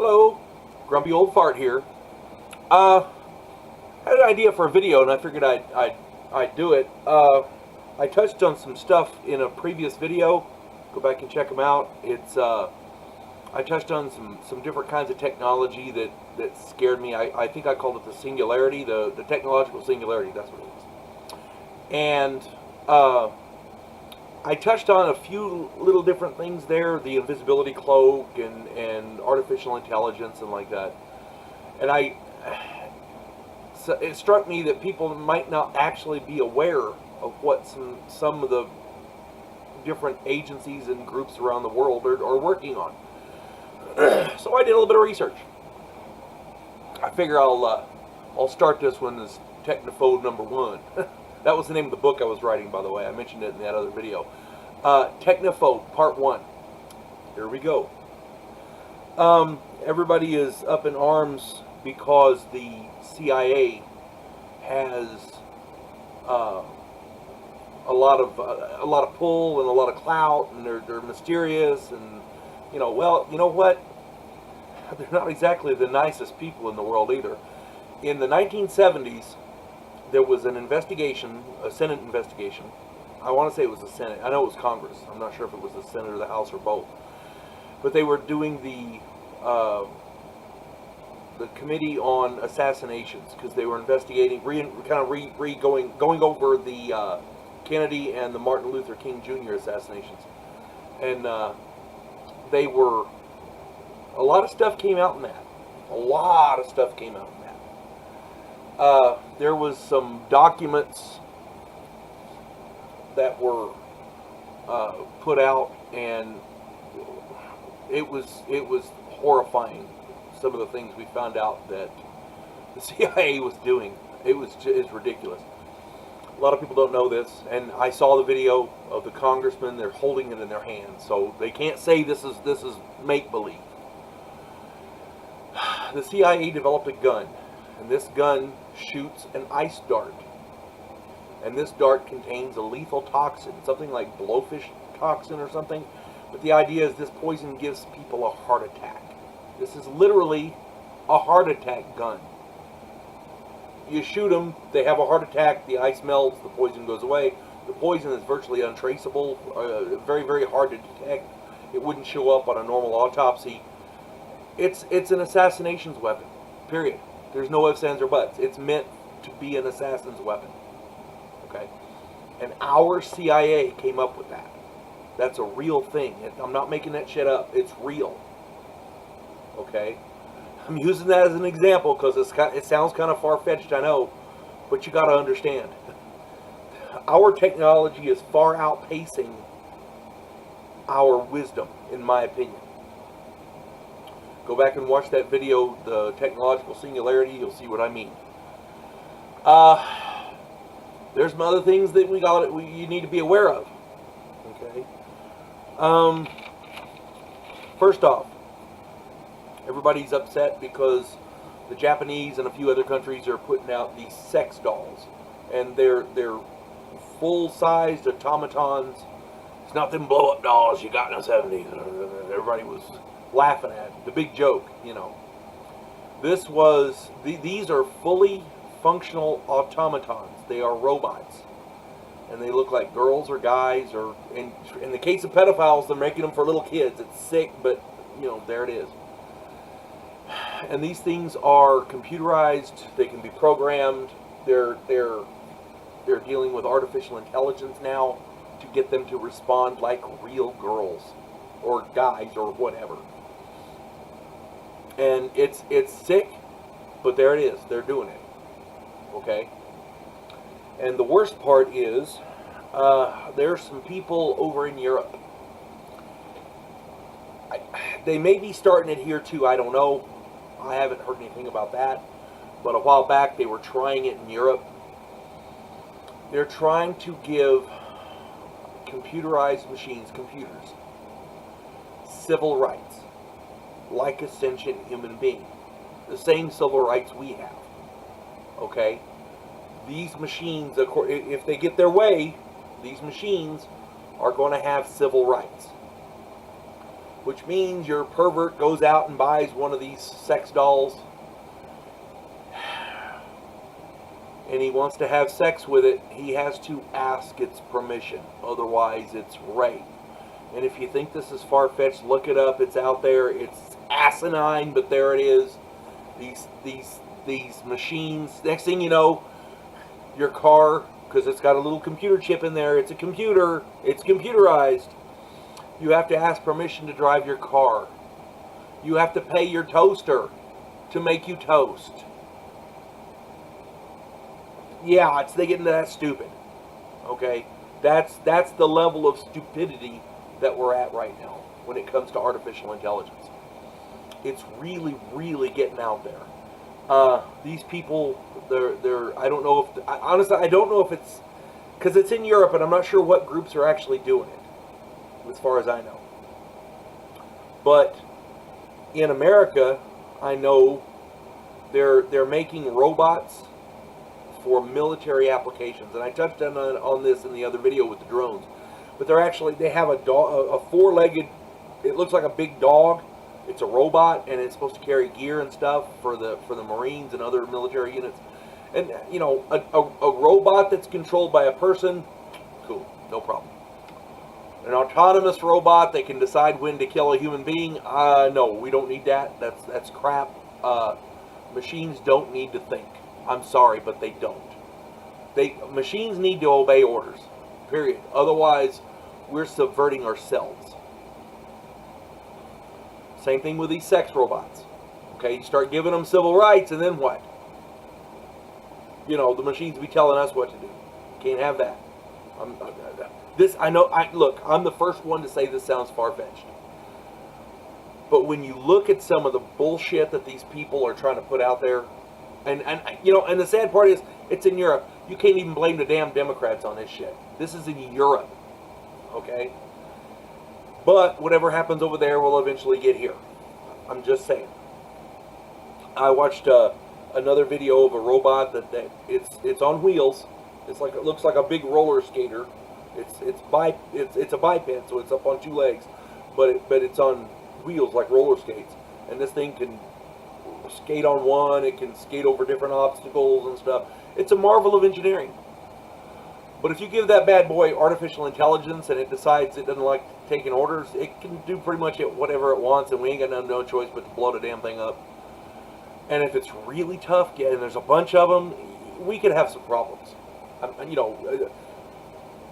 Hello, Grumpy Old Fart here. I had an idea for a video, and I figured I'd do it. I touched on some stuff in a previous video. Go back and check them out. I touched on some different kinds of technology that scared me. I think I called it the singularity, the technological singularity. That's what it is. And I touched on a few little different things there, the invisibility cloak and artificial intelligence and like that. And so it struck me that people might not actually be aware of what some of the different agencies and groups around the world are working on. So I did a little bit of research. I figure I'll start this one as Technophobe #1. That was the name of the book I was writing, by the way. I mentioned it in that other video. Technophobe Part 1. Here we go. Everybody is up in arms because the CIA has a lot of pull and a lot of clout, and they're mysterious, and well, you know what? They're not exactly the nicest people in the world either. In the 1970s, there was an investigation, a Senate investigation. I want to say it was the Senate. I know it was Congress. I'm not sure if it was the Senate or the House or both. But they were doing the Committee on Assassinations, because they were investigating, going over the Kennedy and the Martin Luther King Jr. assassinations, and a lot of stuff came out in that. A lot of stuff came out in that. There was some documents that were put out, and it was horrifying. Some of the things we found out that the CIA was doing. It's ridiculous. A lot of people don't know this, and I saw the video of the congressman. They're holding it in their hands, so they can't say this is make-believe. The CIA developed a gun, and this gun shoots an ice dart. And this dart contains a lethal toxin, something like blowfish toxin or something. But the idea is this poison gives people a heart attack. This is literally a heart attack gun. You shoot them, they have a heart attack, the ice melts, the poison goes away. The poison is virtually untraceable, very, very hard to detect. It wouldn't show up on a normal autopsy. It's an assassination's weapon, period. There's no ifs, ands, or buts. It's meant to be an assassin's weapon. Okay? And our CIA came up with that. That's a real thing. I'm not making that shit up. It's real. Okay? I'm using that as an example because it sounds kind of far-fetched, I know, but you got to understand. Our technology is far outpacing our wisdom, in my opinion. Go back and watch that video, the technological singularity. You'll see what I mean. There's some other things that you need to be aware of. Okay. First off, everybody's upset because the Japanese and a few other countries are putting out these sex dolls, and they're full-sized automatons. It's not them blow-up dolls you got in the 70s. Everybody was laughing at it. The big joke, These are fully functional automatons. They are robots, and they look like girls or guys, or in the case of pedophiles, they're making them for little kids. It's sick, but there it is. And these things are computerized. They can be programmed. They're dealing with artificial intelligence now to get them to respond like real girls or guys or whatever. And it's sick, but there it is. They're doing it. Okay? And the worst part is, there's some people over in Europe. They may be starting it here too, I don't know. I haven't heard anything about that. But a while back, they were trying it in Europe. They're trying to give computerized machines, computers, civil rights, like a sentient human being. The same civil rights we have. Okay? These machines, if they get their way, these machines are going to have civil rights. which means your pervert goes out and buys one of these sex dolls, and he wants to have sex with it, he has to ask its permission. Otherwise, it's rape. And if you think this is far-fetched, look it up. It's out there. It's asinine, but there it is. These machines. Next thing you know, your car, because it's got a little computer chip in there. It's a computer. It's computerized. You have to ask permission to drive your car. You have to pay your toaster to make you toast. Yeah, they get into that stupid. Okay, that's the level of stupidity that we're at right now when it comes to artificial intelligence. It's really, really getting out there. These people, they're. I don't know if honestly, I don't know if it's because it's in Europe, and I'm not sure what groups are actually doing it, as far as I know. But in America, I know they're making robots for military applications, and I touched on this in the other video with the drones. But they have a four-legged, it looks like a big dog. It's a robot, and it's supposed to carry gear and stuff for the Marines and other military units. And you know, a robot that's controlled by a person, cool, no problem. An autonomous robot that can decide when to kill a human being, no, we don't need that. That's crap. Machines don't need to think. I'm sorry, but they don't. Machines need to obey orders. Period. Otherwise, we're subverting ourselves. Same thing with these sex robots. Okay, you start giving them civil rights, and then what? You know, the machines be telling us what to do. Can't have that. Look, I'm the first one to say this sounds far-fetched. But when you look at some of the bullshit that these people are trying to put out there, and the sad part is, it's in Europe. You can't even blame the damn Democrats on this shit. This is in Europe, okay? But whatever happens over there will eventually get here. I'm just saying. I watched another video of a robot that it's on wheels. It looks like a big roller skater. It's a biped, so it's up on two legs, but it's on wheels like roller skates. And this thing can skate on one. It can skate over different obstacles and stuff. It's a marvel of engineering. But if you give that bad boy artificial intelligence and it decides it doesn't like taking orders, it can do pretty much whatever it wants, and we ain't got no choice but to blow the damn thing up. And if it's really tough, and there's a bunch of them, we could have some problems. You know,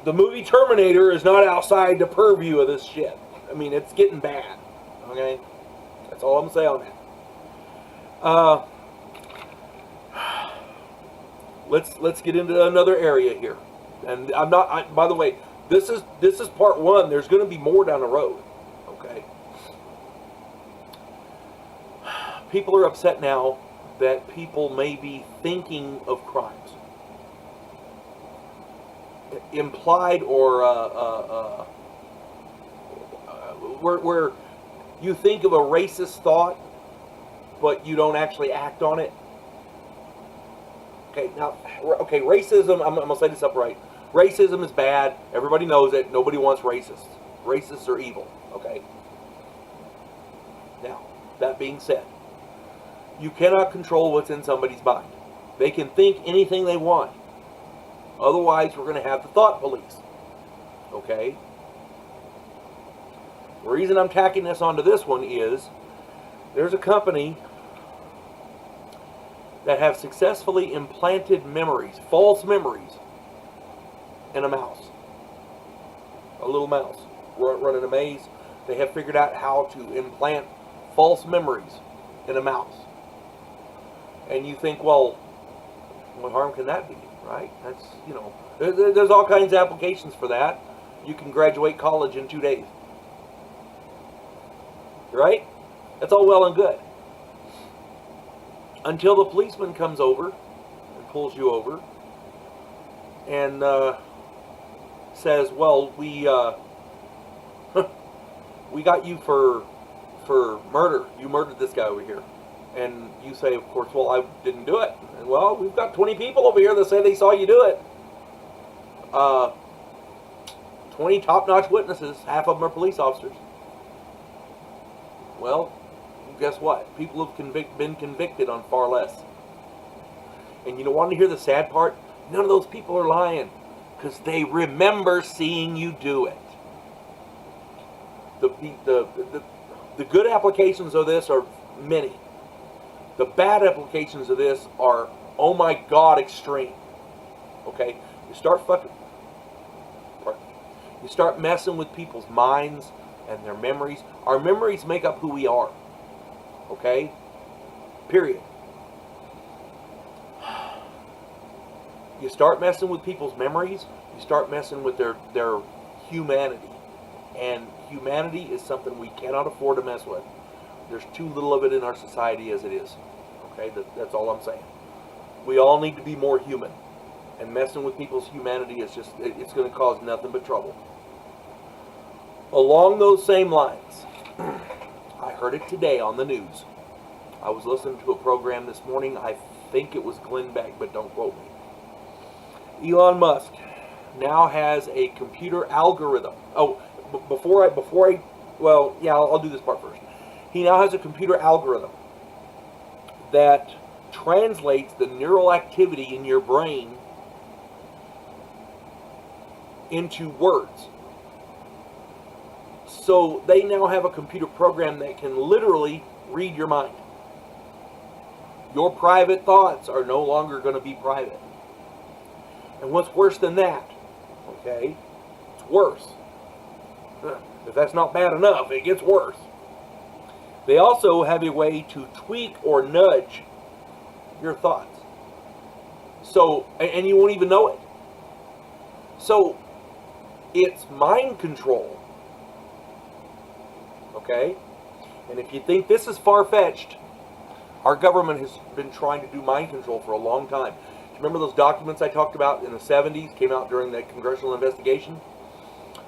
the movie Terminator is not outside the purview of this shit. I mean, it's getting bad. Okay? That's all I'm going to say on that. Let's get into another area here. And by the way, this is part one. There's going to be more down the road. Okay? People are upset now that people may be thinking of crimes. Implied or where you think of a racist thought, but you don't actually act on it. Okay, now, racism, I'm going to say this upright. Racism is bad. Everybody knows it. Nobody wants racists. Racists are evil. Okay? Now, that being said, you cannot control what's in somebody's mind. They can think anything they want. Otherwise, we're going to have the thought police. Okay? The reason I'm tacking this onto this one is there's a company that have successfully implanted memories, false memories, in a mouse. A little mouse running a maze. They have figured out how to implant false memories in a mouse. And you think, well, what harm can that be, right? That's, you know, there's all kinds of applications for that. You can graduate college in 2 days. Right? That's all well and good. Until the policeman comes over and pulls you over and says, well, we got you for murder. You murdered this guy over here. And you say, of course, well, I didn't do it. And, well, we've got 20 people over here that say they saw you do it. 20 top-notch witnesses. Half of them are police officers. Well, guess what? People have been convicted on far less. And you don't want to hear the sad part? None of those people are lying, because they remember seeing you do it. The good applications of this are many. The bad applications of this are, oh my God, extreme. Okay? You start messing with people's minds and their memories. Our memories make up who we are. Okay? Period. You start messing with people's memories, you start messing with their humanity. And humanity is something we cannot afford to mess with. There's too little of it in our society as it is. Okay? That's all I'm saying. We all need to be more human. And messing with people's humanity is just, it's going to cause nothing but trouble. Along those same lines, I heard it today on the news. I was listening to a program this morning. I think it was Glenn Beck, but don't quote me. Elon Musk now has a computer algorithm. Oh, I'll do this part first. He now has a computer algorithm that translates the neural activity in your brain into words. So they now have a computer program that can literally read your mind. Your private thoughts are no longer going to be private. And what's worse than that? Okay? It's worse. If that's not bad enough, it gets worse. They also have a way to tweak or nudge your thoughts. So, and you won't even know it. So, it's mind control. Okay? And if you think this is far-fetched, our government has been trying to do mind control for a long time. Remember those documents I talked about in the 70s, came out during the congressional investigation?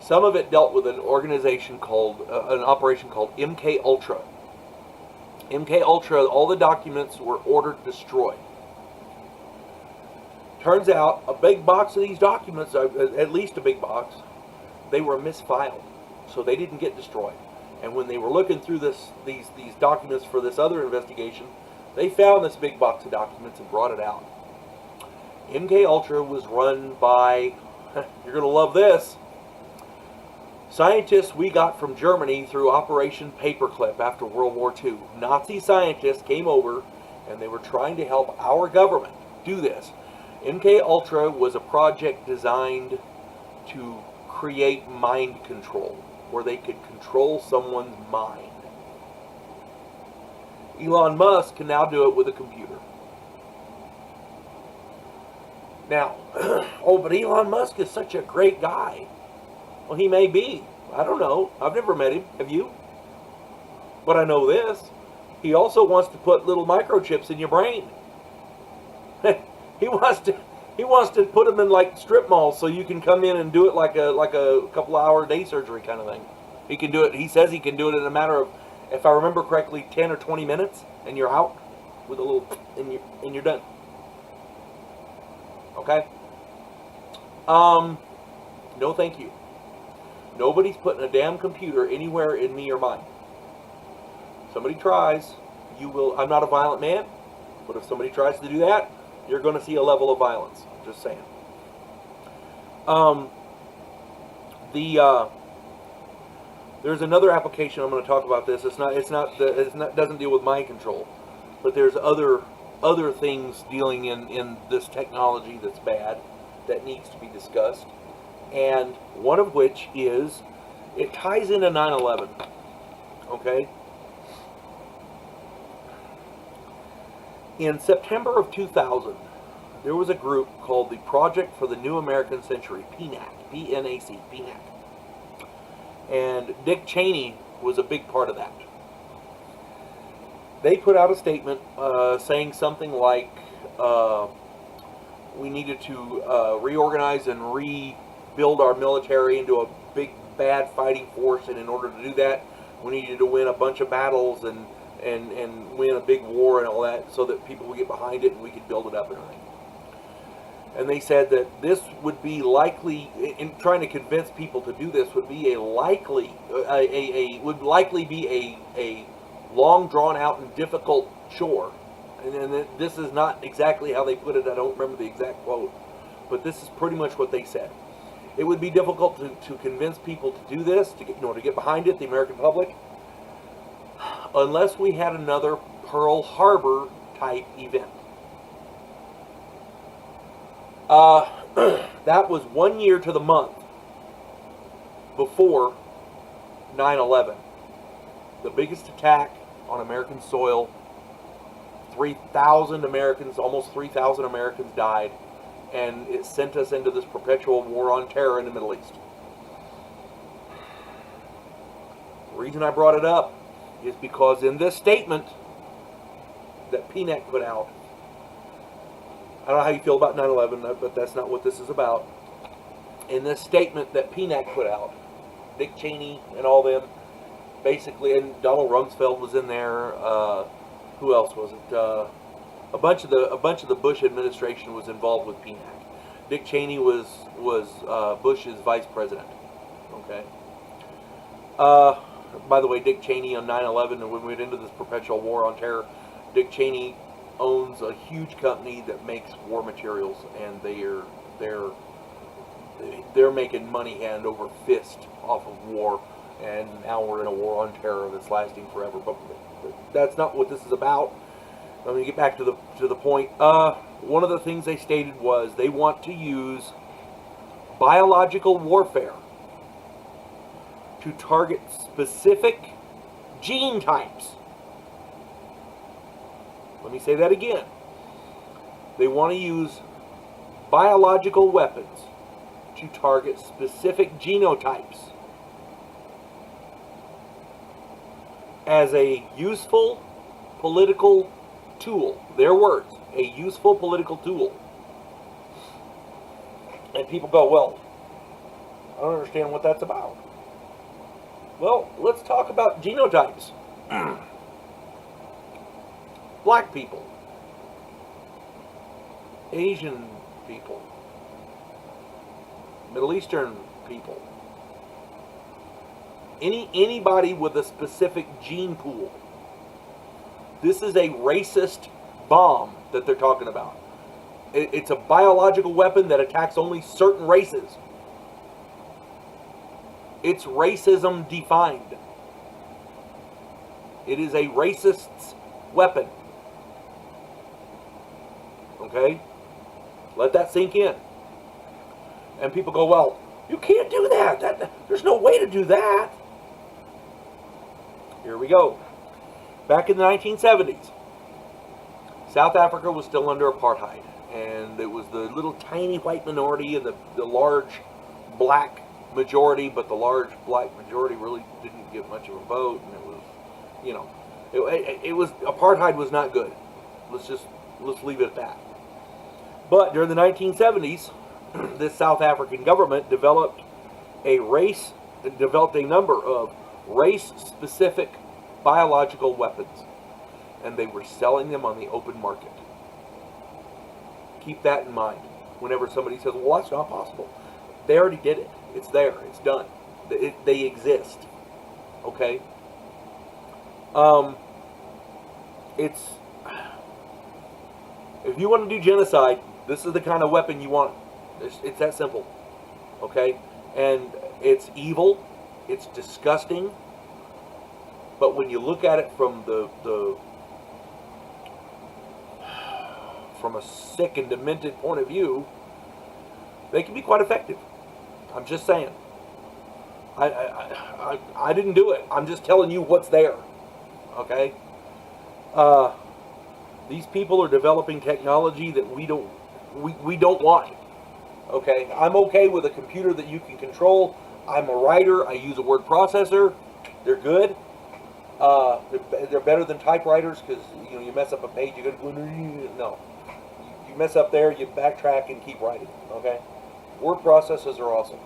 Some of it dealt with an organization called, an operation called MK Ultra. MK Ultra, all the documents were ordered destroyed. Turns out, a big box of these documents, at least a big box, they were misfiled. So they didn't get destroyed. And when they were looking through these documents for this other investigation, they found this big box of documents and brought it out. MK Ultra was run by, you're going to love this, scientists we got from Germany through Operation Paperclip after World War II. Nazi scientists came over and they were trying to help our government do this. MK Ultra was a project designed to create mind control, where they could control someone's mind. Elon Musk can now do it with a computer. Now, oh, but Elon Musk is such a great guy. Well, he may be. I don't know. I've never met him. Have you? But I know this. He also wants to put little microchips in your brain. He wants to put them in like strip malls so you can come in and do it like a couple hour day surgery kind of thing. He can do it. He says he can do it in a matter of, if I remember correctly, 10 or 20 minutes, and you're out with a little, and you're done. Okay? No thank you. Nobody's putting a damn computer anywhere in me or mine. Somebody tries, you will. I'm not a violent man, but if somebody tries to do that, you're going to see a level of violence. Just saying. There's another application I'm going to talk about this. Doesn't deal with mind control, but there's other things dealing in this technology that's bad, that needs to be discussed, and one of which is, it ties into 9/11. Okay? In September of 2000, there was a group called the Project for the New American Century, PNAC, P-N-A-C, PNAC. And Dick Cheney was a big part of that. They put out a statement saying something like, we needed to reorganize and rebuild our military into a big, bad fighting force, and in order to do that, we needed to win a bunch of battles and win a big war and all that, so that people would get behind it and we could build it up and everything. And they said that this would be likely, in trying to convince people to do this, would be a likely, would likely be a long drawn out and difficult chore. And this is not exactly how they put it. I don't remember the exact quote, but this is pretty much what they said. It would be difficult to convince people to do this, to get behind it, the American public, unless we had another Pearl Harbor type event. That was 1 year to the month before 9/11. The biggest attack on American soil. 3,000 Americans, almost 3,000 Americans died, and it sent us into this perpetual war on terror in the Middle East. The reason I brought it up is because in this statement that PNAC put out, I don't know how you feel about 9/11, but that's not what this is about. In this statement that PNAC put out, Dick Cheney and all them, basically, and Donald Rumsfeld was in there. Who else was it? A bunch of the Bush administration was involved with PNAC. Dick Cheney was Bush's vice president. Okay. By the way, Dick Cheney on 9/11, and when we went into this perpetual war on terror, Dick Cheney owns a huge company that makes war materials, and they're making money hand over fist off of war, and now we're in a war on terror that's lasting forever. But that's not what this is about. Let me get back to the point. One of the things they stated was they want to use biological warfare to target specific gene types. Let me say that again. They want to use biological weapons to target specific genotypes as a useful political tool. Their words, a useful political tool. And people go, well, I don't understand what that's about. Well, let's talk about genotypes. Black people, Asian people, Middle Eastern people, anybody with a specific gene pool. This is a racist bomb that they're talking about. It's a biological weapon that attacks only certain races. It's racism defined. It is a racist's weapon. Okay? Let that sink in. And people go, well, you can't do that. There's no way to do that. Here we go. Back in the 1970s, South Africa was still under apartheid. And it was the little tiny white minority and the large black majority, but the large black majority really didn't get much of a vote. And it was, you know, it was, apartheid was not good. Let's leave it at that. But during the 1970s, this South African government developed a number of race-specific biological weapons, and they were selling them on the open market. Keep that in mind. Whenever somebody says, well, that's not possible. They already did it. It's there. It's done. They exist. Okay? If you want to do genocide, this is the kind of weapon you want. It's that simple. Okay? And it's evil. It's disgusting. But when you look at it from from a sick and demented point of view, they can be quite effective. I'm just saying. I didn't do it. I'm just telling you what's there. Okay? These people are developing technology that we don't want. Okay? I'm okay with a computer that you can control. I'm a writer. I use a word processor. They're good. They're better than typewriters because you mess up a page, you gotta go no. You mess up there, you backtrack and keep writing. Okay, word processors are awesome.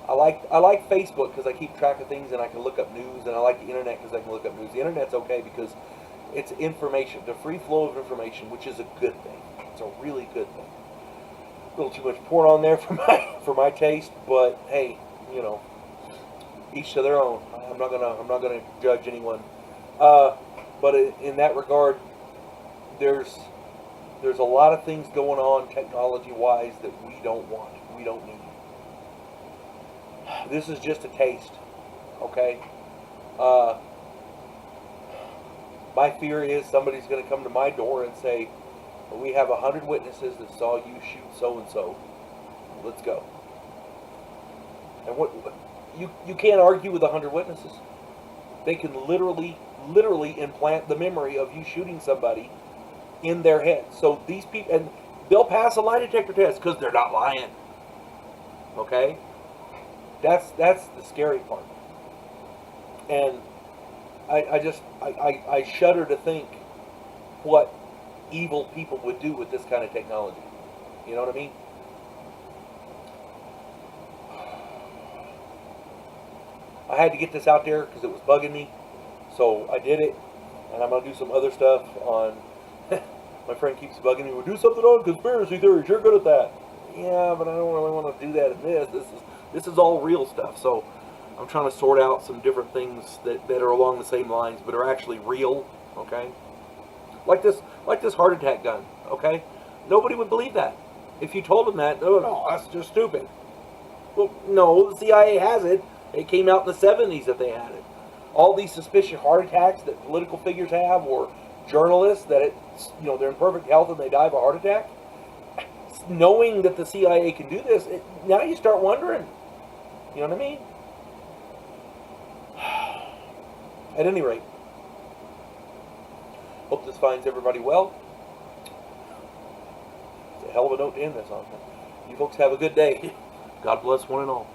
I like Facebook because I keep track of things and I can look up news, and I like the internet because I can look up news. The internet's okay because it's information, the free flow of information, which is a good thing. It's a really good thing. A little too much porn on there for my taste, but hey, each to their own. I'm not gonna judge anyone. But in that regard, there's a lot of things going on technology-wise that we don't want, we don't need. This is just a taste, okay? My fear is somebody's going to come to my door and say, we have 100 witnesses that saw you shoot so-and-so. Let's go. And what you can't argue with 100 witnesses. They can literally implant the memory of you shooting somebody in their head. So these people, and they'll pass a lie detector test because they're not lying. Okay? That's the scary part. And I shudder to think what evil people would do with this kind of technology. You know what I mean? I had to get this out there because it was bugging me. So I did it. And I'm going to do some other stuff on... My friend keeps bugging me. We'll do something on conspiracy theories. You're good at that. Yeah, but I don't really want to do that in this. This is all real stuff. So I'm trying to sort out some different things that are along the same lines, but are actually real. Okay? Like this heart attack gun. Okay? Nobody would believe that. If you told them that, no, that's just stupid. Well, no, the CIA has it. It came out in the 70s that they had it. All these suspicious heart attacks that political figures have, or journalists that they're in perfect health and they die of a heart attack. Knowing that the CIA can do this, now you start wondering. You know what I mean? At any rate, hope this finds everybody well. It's a hell of a note to end this on. You folks have a good day. God bless one and all.